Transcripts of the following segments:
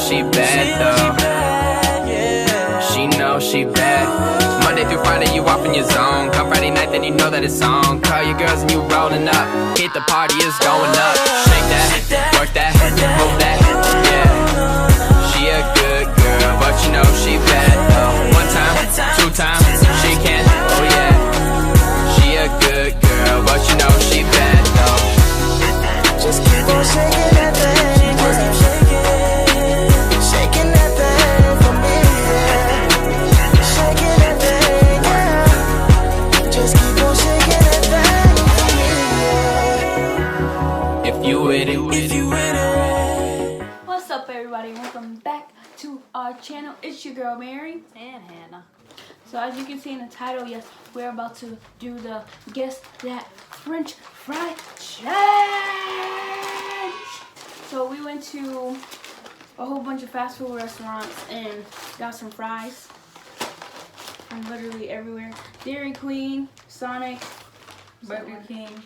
she bad though. She know she bad. Monday through Friday, you off in your zone. Come Friday night, then you know that it's on. Call your girls and you rolling up. Hit the party, it's going up. Shake that, work that, move that, yeah. She a good girl, but you know she bad though. One time, two times, she can, oh yeah. She a good girl, but you know she bad though. Just keep on shaking that thing, just keep shaking that thing for me, yeah. Shaking that thing, yeah. Just keep on shaking that thing for me, yeah. If you with it, If you with it. What's up, everybody? Welcome back to our channel. It's your girl Mary and Hannah. So as you can see in the title, yes, we're about to do the Guess That French Fry Challenge. So we went to a whole bunch of fast food restaurants and got some fries from literally everywhere. Dairy Queen, Sonic, Burger King.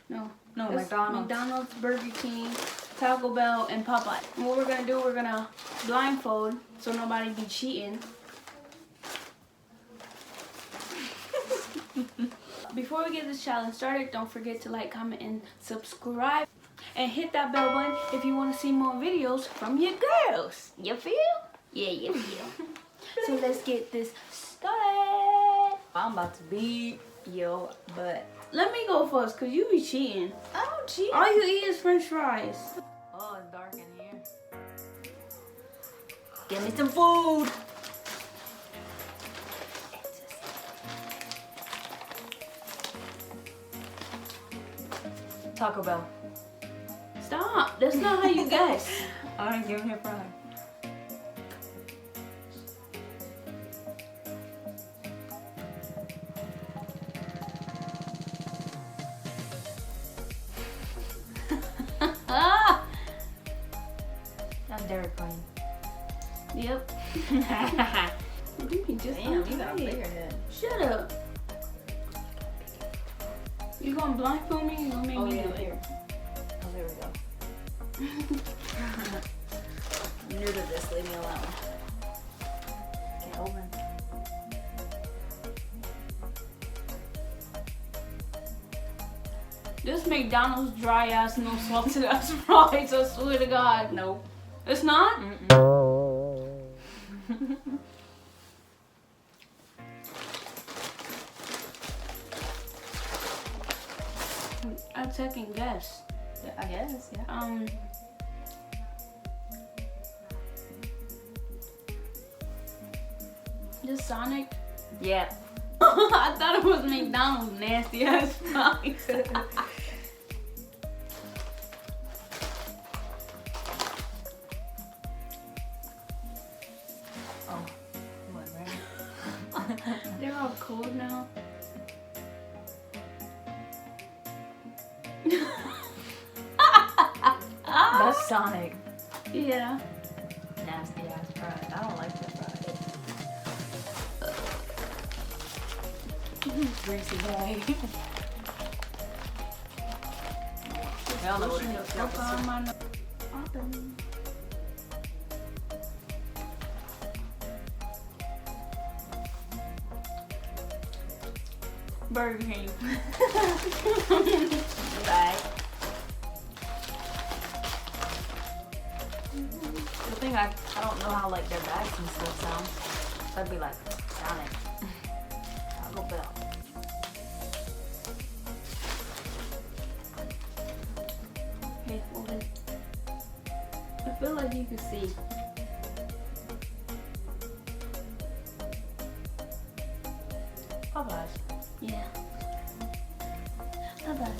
No, McDonald's. McDonald's, Burger King, Taco Bell, and Popeye. And what we're gonna do, we're gonna blindfold so nobody be cheating. Before we get this challenge started, don't forget to like, comment, and subscribe. And hit that bell button if you want to see more videos from your girls. You feel? Yeah, you feel. So let's get this started. I'm about to beat your butt. Let me go first, because you be cheating. I don't cheat. All you eat is French fries. Oh, it's dark in here. Give me some food. Taco Bell. Stop. That's not how you guess. Alright, give me a fry. Ah! That's Dairy Queen. Yep. You can just Damn, you got a bigger head. Shut up. You gonna blindfold me? You gonna make me do it? Here. Oh, there we go. I'm new to this. Leave me alone. Can't open. This McDonald's dry ass, no salted ass fries. I swear to God. Nope. It's not? I second guess. I guess, yeah. This Sonic. Yeah. I thought it was McDonald's nasty ass fries. Oh, what, right? They're all cold now. That's Sonic. Yeah. Nasty ass fries. I don't like that fries. Greasy bag. I don't know what it is. Burger King. Bye. The thing I don't know how like their bags and stuff sound. So I'd be like, Sonic. Taco Bell. Hey, hold it. I feel like you can see. Popeyes. Yeah. How about it?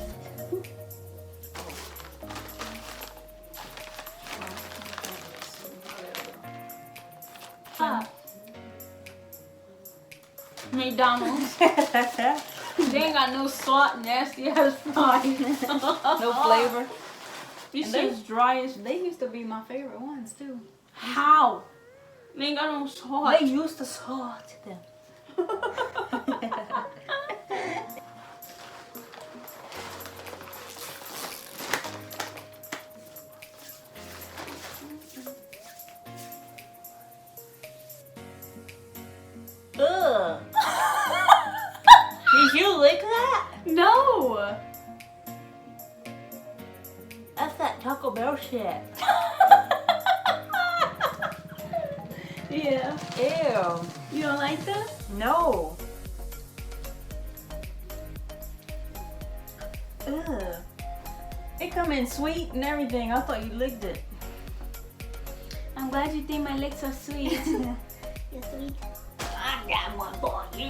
McDonald's. They ain't got no salt, nasty ass fries. No flavor. These And shit's dry as. They used to be my favorite ones too. How? They ain't got no salt. They used to salt them. No. That's that Taco Bell shit. Yeah. Ew. You don't like that? No. Ugh. It come in sweet and everything. I thought you licked it. I'm glad you think my lips are sweet. You're sweet. I got one for you.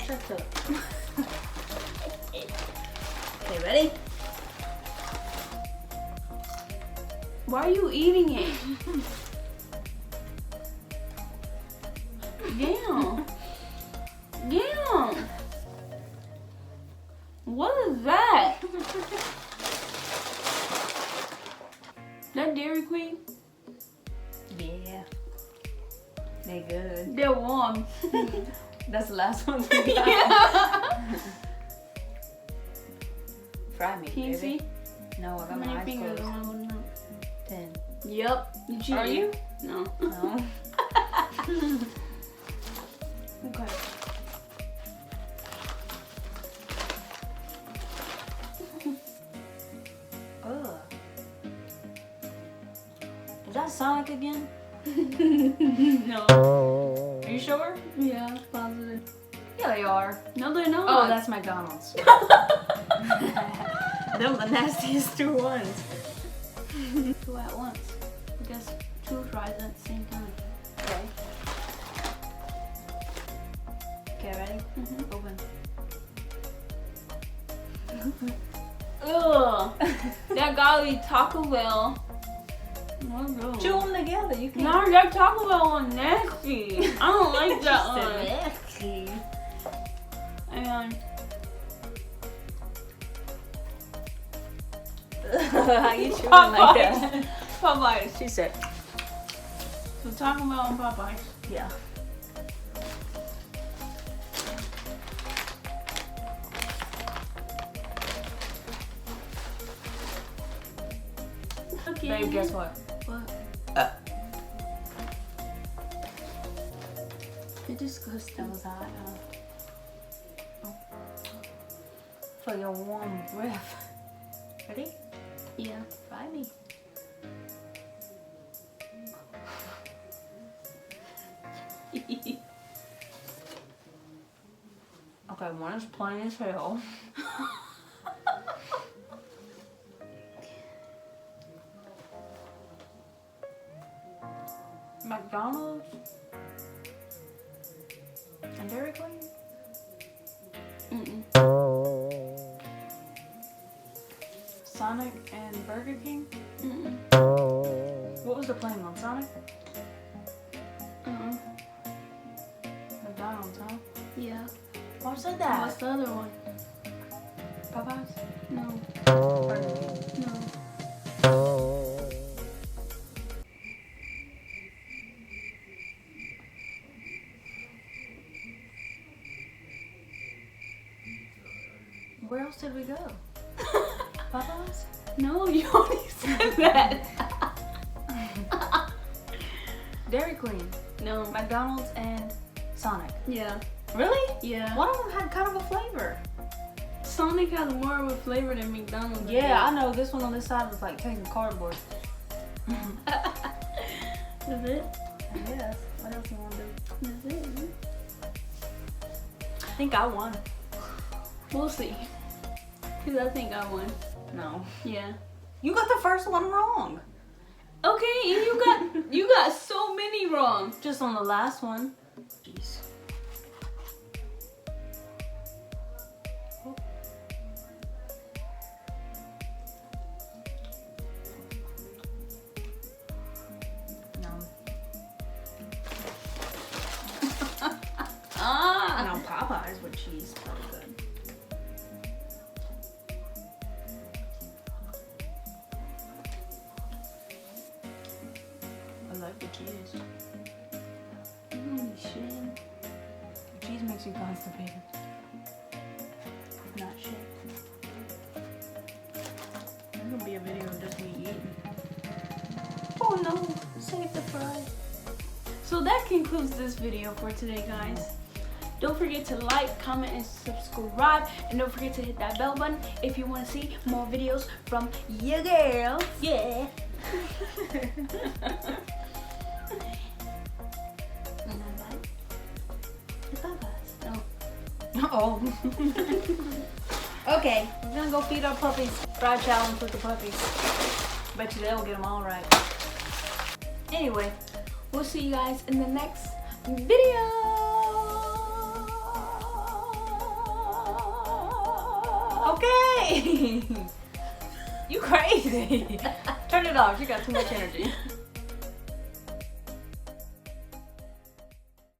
Shut up. Okay, ready? Why are you eating it? Damn. Damn. What is that? That Dairy Queen? Yeah. They good. They're warm. That's the last one we got. Yeah. Fry me, Can you baby. see? No, I How got my many eyes fingers closed. am I holding up? 10. Yep. You cheated. Are you? No. No. Okay. Ugh. Is that Sonic again? No. Are you sure? Yeah, positive. Yeah, they are. No, they're not. Oh, that's McDonald's. Them the nastiest two ones. two at once. I guess two fries at the same time. Okay. Okay, ready? Mhm. Open. Ugh. That gotta be Taco Bell. Chew them together. You can. No, that Taco Bell one nasty. I don't like that one. Nasty. And How you chewing like that? Popeyes. She said, So Taco Bell and Popeyes. yeah. Okay. Babe, guess what? What? You're disgusting. That was hot. For your warm breath. Ready? Yeah. Try me. Okay, one is plain as hell. McDonald's and Dairy Queen. Mm-mm. Sonic and Burger King. Mm-mm. What was the plain one? Sonic? Uh-uh. McDonald's, huh? Yeah. Why said What's that? the other one? Popeyes? No. Burger King. No. Where else did we go? Popeyes? No, you already said that. Dairy Queen. No. McDonald's and Sonic. Yeah. Really? Yeah. One of them had kind of a flavor. Sonic has more of a flavor than McDonald's. Yeah, I know. This one on this side was like taking cardboard. That's it? Yes. What else you want to do? That's it. I think I won. We'll see. Because I think I won. No. Yeah. You got the first one wrong. Okay, and you got so many wrong. Just on the last one. Jeez. No. Ah. No, Popeyes with cheese. Probably good. I like the cheese. Holy shit. Cheese makes you constipated. Not shit. There's gonna be a video of just me eating. Oh no, save the fries. So that concludes this video for today, guys. Don't forget to like, comment, and subscribe. And don't forget to hit that bell button if you want to see more videos from your girl. Yeah. Oh. Okay, we're gonna go feed our puppies. Fry challenge with the puppies. Bet you they'll get them all right. Anyway, we'll see you guys in the next video. Okay. You crazy. Turn it off. You got too much energy.